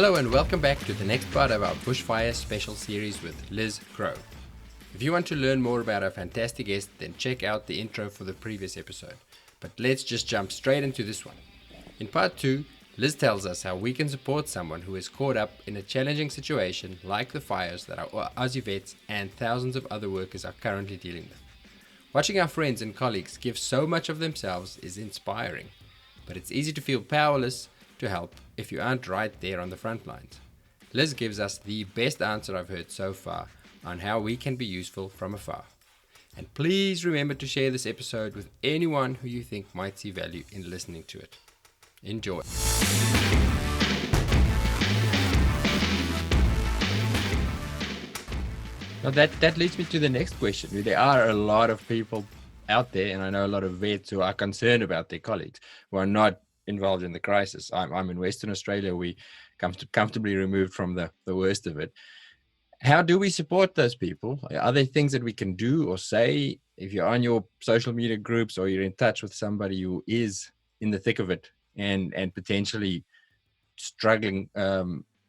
Hello and welcome back to the next part of our Bushfire special series with Liz Crowe. If you want to learn more about our fantastic guest, then check out the intro for the previous episode. But let's just jump straight into this one. In part 2, Liz tells us how we can support someone who is caught up in a challenging situation like the fires that our Aussie vets and thousands of other workers are currently dealing with. Watching our friends and colleagues give so much of themselves is inspiring, but it's easy to feel powerless to help if you aren't right there on the front lines. Liz gives us the best answer I've heard so far on how we can be useful from afar. And please remember to share this episode with anyone who you think might see value in listening to it. Enjoy. Now that leads me to the next question. There are a lot of people out there, and I know a lot of vets who are concerned about their colleagues who are not involved in the crisis. I'm in Western Australia. We comfortably removed from the worst of it. How do we support those people? Are there things that we can do or say if you're on your social media groups or you're in touch with somebody who is in the thick of it and potentially struggling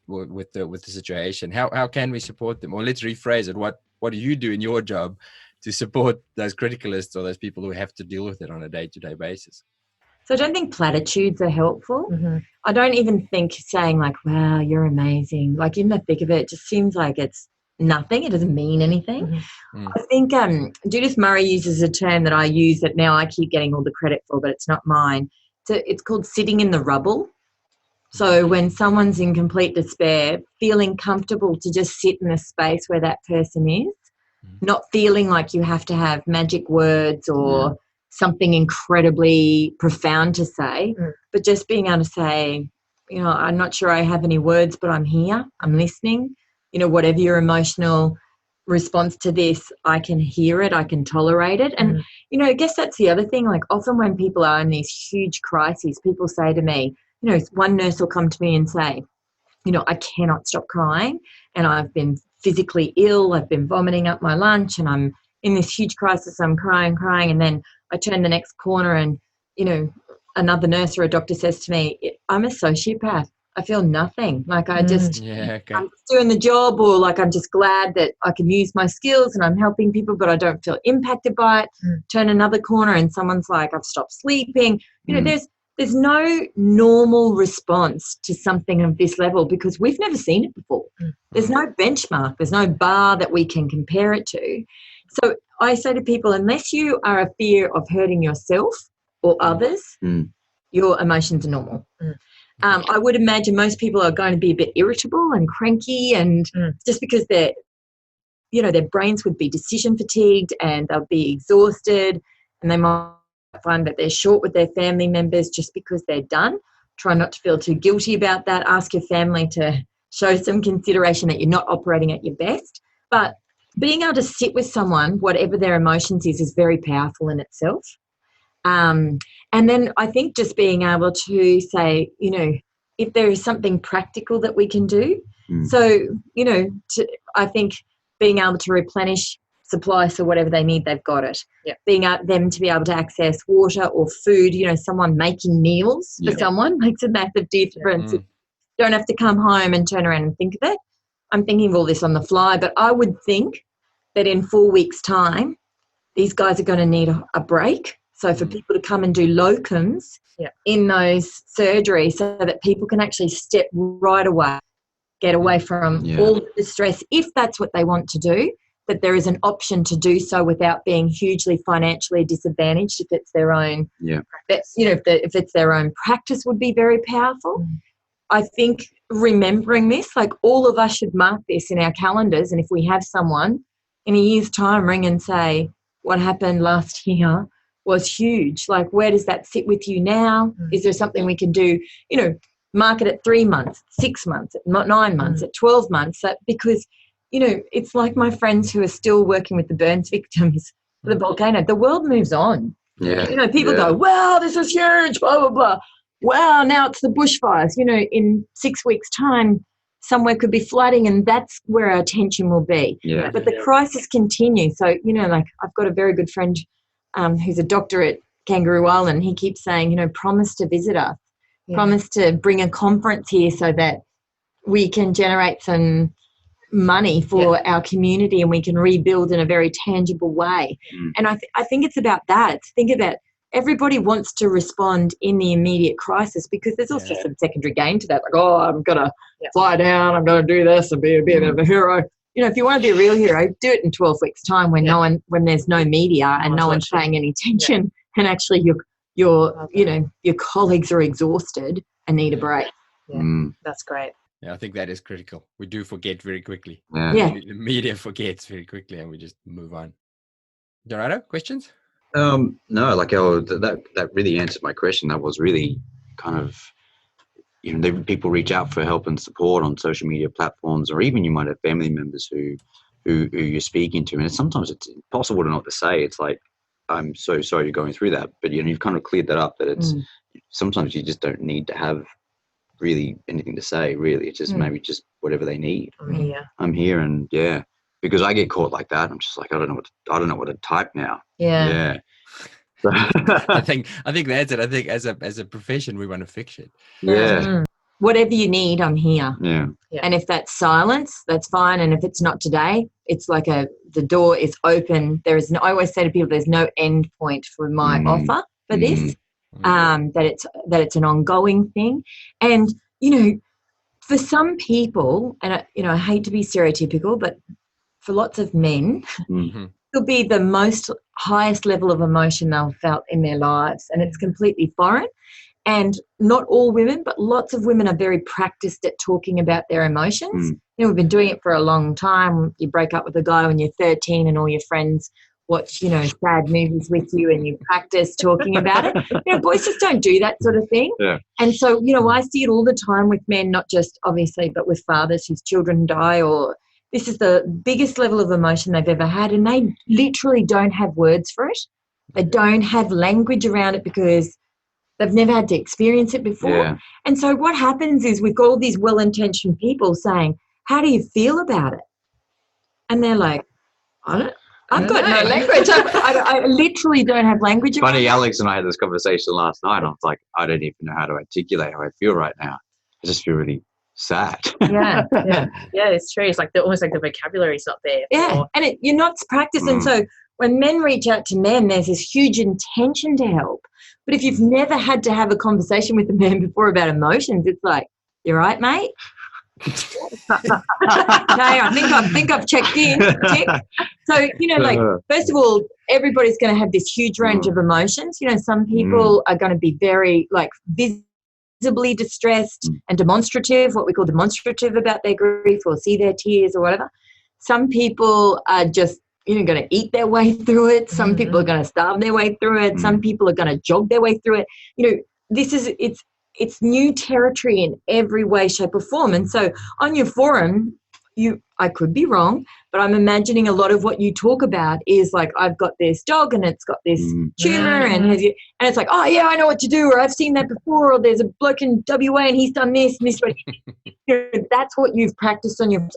with the situation? How can we support them? Or let's rephrase it. What do you do in your job to support those criticalists or those people who have to deal with it on a day-to-day basis? So I don't think platitudes are helpful. Mm-hmm. I don't even think saying like, wow, you're amazing, like in the thick of it, just seems like it's nothing. It doesn't mean anything. Mm-hmm. I think Judith Murray uses a term that I use that now I keep getting all the credit for, but it's not mine. It's called sitting in the rubble. So when someone's in complete despair, feeling comfortable to just sit in a space where that person is, not feeling like you have to have magic words or something incredibly profound to say, but just being able to say, I'm not sure I have any words, but I'm here, I'm listening. Whatever your emotional response to this, I can hear it, I can tolerate it. And, I guess that's the other thing. Like often when people are in these huge crises, people say to me, one nurse will come to me and say, I cannot stop crying and I've been physically ill, I've been vomiting up my lunch and I'm in this huge crisis, I'm crying. And then I turn the next corner and, another nurse or a doctor says to me, I'm a sociopath. I feel nothing. Like I just, I'm just doing the job, or like I'm just glad that I can use my skills and I'm helping people, but I don't feel impacted by it. Turn another corner and someone's like, I've stopped sleeping. There's no normal response to something of this level because we've never seen it before. There's no benchmark. There's no bar that we can compare it to. So I say to people, unless you are a fear of hurting yourself or others, your emotions are normal. I would imagine most people are going to be a bit irritable and cranky, and just because their brains would be decision fatigued and they'll be exhausted, and they might find that they're short with their family members just because they're done. Try not to feel too guilty about that. Ask your family to show some consideration that you're not operating at your best. But being able to sit with someone, whatever their emotions is very powerful in itself. And then I think just being able to say, if there is something practical that we can do. So, I think being able to replenish supply, so whatever they need, they've got it. Being able them to be able to access water or food, someone making meals for someone makes a massive difference. You don't have to come home and turn around and think of it. I'm thinking of all this on the fly, but I would think that in 4 weeks' time, these guys are going to need a break. So for people to come and do locums in those surgeries so that people can actually step right away, get away from all the stress, if that's what they want to do, that there is an option to do so without being hugely financially disadvantaged if it's their own practice. If it's their own practice would be very powerful. I think remembering this, like all of us should mark this in our calendars, and if we have someone in a year's time ring and say, what happened last year was huge. Like, where does that sit with you now? Is there something we can do? Mark it at 3 months, 6 months, 9 months, at 12 months. Because, it's like my friends who are still working with the burns victims for the volcano. The world moves on. People go, wow, this is huge, blah, blah, blah. Wow, now it's the bushfires. In 6 weeks' time, somewhere could be flooding, and that's where our attention will be. But the crisis continues. So, I've got a very good friend who's a doctor at Kangaroo Island. He keeps saying, promise to visit us, promise to bring a conference here so that we can generate some money for our community and we can rebuild in a very tangible way. And I think it's about that. Think about everybody wants to respond in the immediate crisis because there's also some secondary gain to that. Like, oh, I'm going to fly down, I'm going to do this and be a bit of a hero. You know, if you want to be a real hero, do it in 12 weeks' time when when there's no media and no one's paying any attention and actually your colleagues are exhausted and need a break. That's great. Yeah, I think that is critical. We do forget very quickly. Yeah. The media forgets very quickly and we just move on. Dorado, questions? No, like that really answered my question. That was really kind of, people reach out for help and support on social media platforms, or even you might have family members who you're speaking to, and sometimes it's impossible to not to say. It's like, I'm so sorry you're going through that, but you've kind of cleared that up. That it's sometimes you just don't need to have really anything to say. Really, it's just maybe just whatever they need. I'm here, and because I get caught like that. I'm just like, I don't know what to type now. Yeah. I think that's it. I think as a profession, we want to fix it. Whatever you need, I'm here. Yeah. And if that's silence, that's fine. And if it's not today, it's like the door is open. I always say to people, there's no end point for my offer for this. That it's an ongoing thing. And for some people, and I hate to be stereotypical, but for lots of men, it'll be the most highest level of emotion they've felt in their lives, and it's completely foreign. And not all women, but lots of women are very practiced at talking about their emotions. We've been doing it for a long time. You break up with a guy when you're 13 and all your friends watch, sad movies with you and you practice talking about it. Boys just don't do that sort of thing. Yeah. And so, I see it all the time with men, not just obviously, but with fathers whose children die, or this is the biggest level of emotion they've ever had, and they literally don't have words for it. They don't have language around it because they've never had to experience it before. Yeah. And so what happens is we've got all these well-intentioned people saying, how do you feel about it? And they're like, I've got no language. I literally don't have language. Funny, Alex and I had this conversation last night. I was like, I don't even know how to articulate how I feel right now. I just feel really sad. Yeah, it's true. It's like almost like the vocabulary's not there. Yeah, and you're not practiced. And so when men reach out to men, there's this huge intention to help. But if you've never had to have a conversation with a man before about emotions, it's like, you right, mate? Okay, I think I've checked in. So, first of all, everybody's going to have this huge range of emotions. Some people are going to be very visibly distressed and demonstrative, what we call demonstrative about their grief, or see their tears or whatever. Some people are just going to eat their way through it. Some people are going to starve their way through it. Some people are going to jog their way through it. It's new territory in every way, shape or form. And so on your forum, I could be wrong, but I'm imagining a lot of what you talk about is like, I've got this dog and it's got this tumor and it's like, oh yeah, I know what to do, or I've seen that before, or there's a bloke in WA and he's done this and this. That's what you've practiced on your,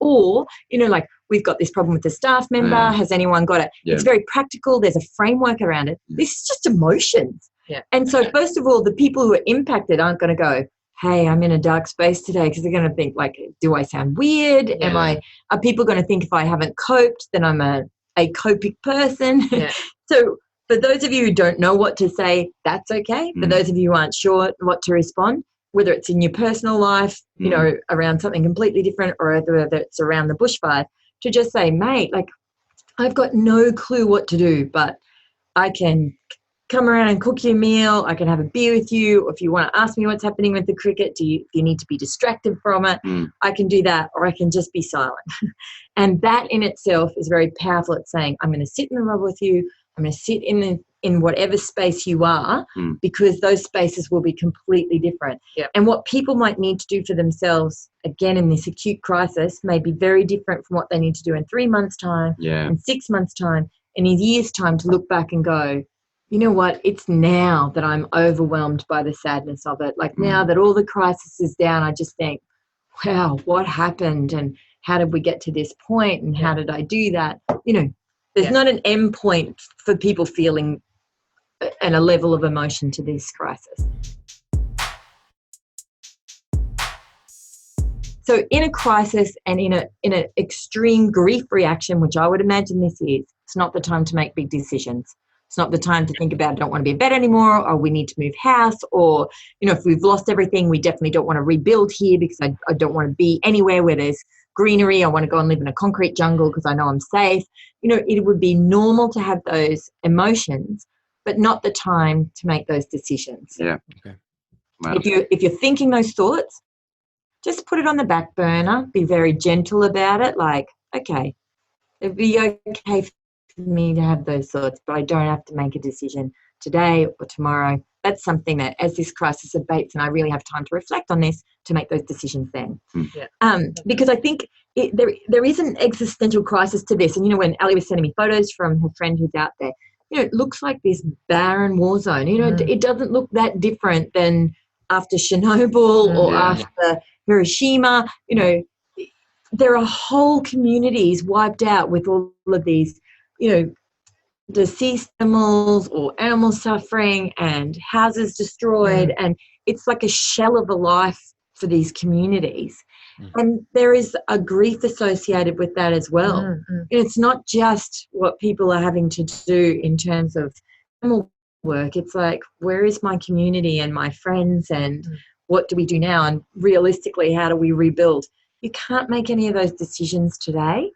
or, like, we've got this problem with the staff member. Has anyone got it? It's very practical. There's a framework around it. This is just emotions. Yeah. And so first of all, the people who are impacted aren't going to go, hey, I'm in a dark space today, because they're going to think, like, do I sound weird? Yeah. Are people going to think if I haven't coped, then I'm a copic person? Yeah. So for those of you who don't know what to say, that's okay. For those of you who aren't sure what to respond, whether it's in your personal life, around something completely different, or whether it's around the bushfire, to just say, mate, like, I've got no clue what to do, but I can come around and cook you a meal. I can have a beer with you. If you want to ask me what's happening with the cricket, do you need to be distracted from it? I can do that, or I can just be silent. And that in itself is very powerful. It's saying, I'm going to sit in the rub with you. I'm going to sit in whatever space you are, because those spaces will be completely different. Yep. And what people might need to do for themselves, again, in this acute crisis, may be very different from what they need to do in 3 months' time, in 6 months' time, and in a year's time, to look back and go, you know what, it's now that I'm overwhelmed by the sadness of it. Like, now that all the crisis is down, I just think, wow, what happened, and how did we get to this point, and how did I do that? There's not an end point for people feeling and a level of emotion to this crisis. So in a crisis and in an extreme grief reaction, which I would imagine this is, it's not the time to make big decisions. It's not the time to think about, I don't want to be in bed anymore, or we need to move house, or, if we've lost everything, we definitely don't want to rebuild here because I don't want to be anywhere where there's greenery. I want to go and live in a concrete jungle because I know I'm safe. It would be normal to have those emotions, but not the time to make those decisions. Yeah. Okay. Wow. If you're thinking those thoughts, just put it on the back burner. Be very gentle about it. Like, okay, it'd be okay for me to have those thoughts, but I don't have to make a decision today or tomorrow. That's something that, as this crisis abates and I really have time to reflect on this, to make those decisions then. Because I think there is an existential crisis to this. And, when Ali was sending me photos from her friend who's out there, it looks like this barren war zone. It doesn't look that different than after Chernobyl or after Hiroshima. There are whole communities wiped out with all of these, deceased animals or animals suffering and houses destroyed. And it's like a shell of a life for these communities. And there is a grief associated with that as well. And it's not just what people are having to do in terms of animal work. It's like, where is my community and my friends, and what do we do now? And realistically, how do we rebuild? You can't make any of those decisions today,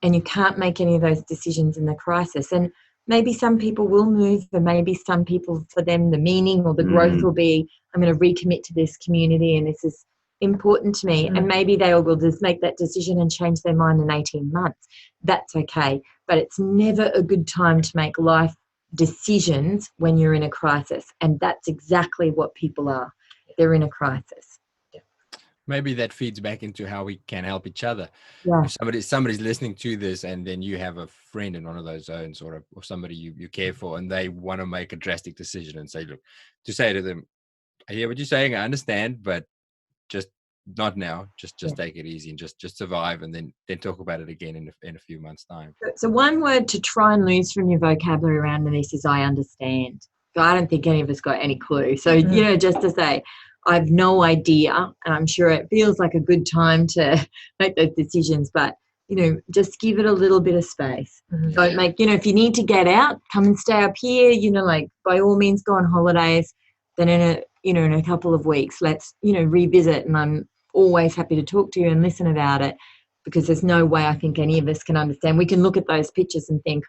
and you can't make any of those decisions in the crisis. And maybe some people will move, and maybe some people, for them, the meaning or the growth will be, I'm going to recommit to this community and this is important to me. And maybe they will just make that decision and change their mind in 18 months. That's okay. But it's never a good time to make life decisions when you're in a crisis. And that's exactly what people are. They're in a crisis. Maybe that feeds back into how we can help each other. Yeah. If somebody's listening to this, and then you have a friend in one of those zones, or somebody you care for, and they want to make a drastic decision, and say, look, to say to them, I hear what you're saying, I understand, but just not now. Just take it easy and just survive, and then talk about it again in a few months' time. So one word to try and lose from your vocabulary around this is I understand. So I don't think any of us got any clue. So, just to say, I have no idea, and I'm sure it feels like a good time to make those decisions, but, just give it a little bit of space. Don't make, if you need to get out, come and stay up here, by all means go on holidays. Then in a couple of weeks, let's, revisit, and I'm always happy to talk to you and listen about it, because there's no way I think any of us can understand. We can look at those pictures and think,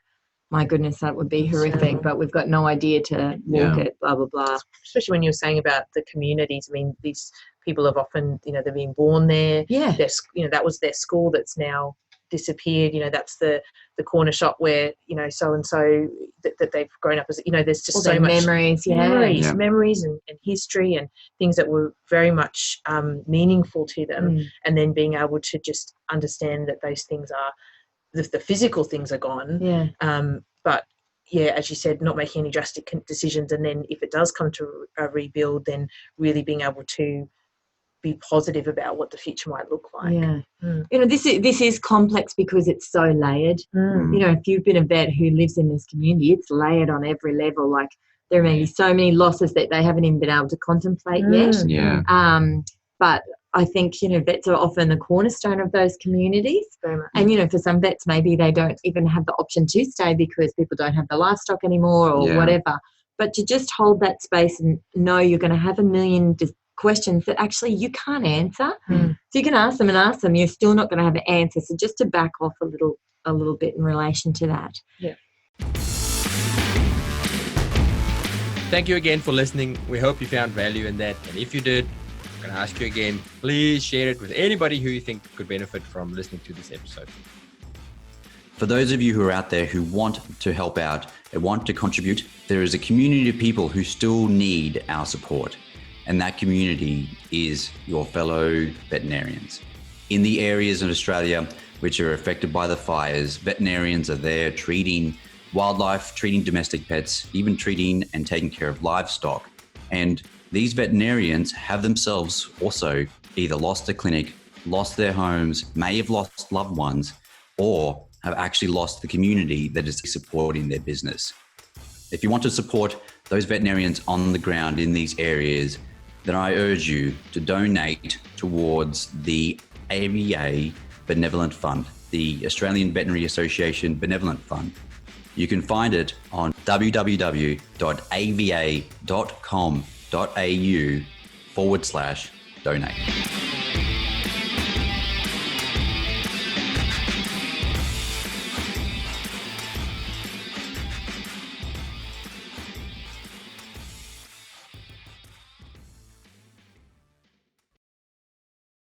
my goodness, that would be horrific, but we've got no idea to walk it, blah, blah, blah. Especially when you're saying about the communities. I mean, these people have often, they've been born there. Yeah. That was their school that's now disappeared. That's the corner shop where, so-and-so that they've grown up as, there's just so much memories, memories and history and things that were very much meaningful to them. And then being able to just understand that those things are, the physical things are gone. But as you said, not making any drastic decisions, and then if it does come to a rebuild, then really being able to be positive about what the future might look like. This is complex because it's so layered. If you've been a vet who lives in this community, it's layered on every level. Like, there may be so many losses that they haven't even been able to contemplate yet. But I think, vets are often the cornerstone of those communities. Very much. And, for some vets, maybe they don't even have the option to stay because people don't have the livestock anymore or whatever. But to just hold that space and know you're going to have a million questions that actually you can't answer. So you can ask them and ask them. You're still not going to have an answer. So just to back off a little bit in relation to that. Yeah. Thank you again for listening. We hope you found value in that. And if you did, I'm going to ask you again, please share it with anybody who you think could benefit from listening to this episode. For those of you who are out there who want to help out and want to contribute, there is a community of people who still need our support. And that community is your fellow veterinarians. In the areas in Australia which are affected by the fires, veterinarians are there treating wildlife, treating domestic pets, even treating and taking care of livestock. And these veterinarians have themselves also either lost a clinic, lost their homes, may have lost loved ones, or have actually lost the community that is supporting their business. If you want to support those veterinarians on the ground in these areas, then I urge you to donate towards the AVA Benevolent Fund, the Australian Veterinary Association Benevolent Fund. You can find it on www.ava.com.au/donate.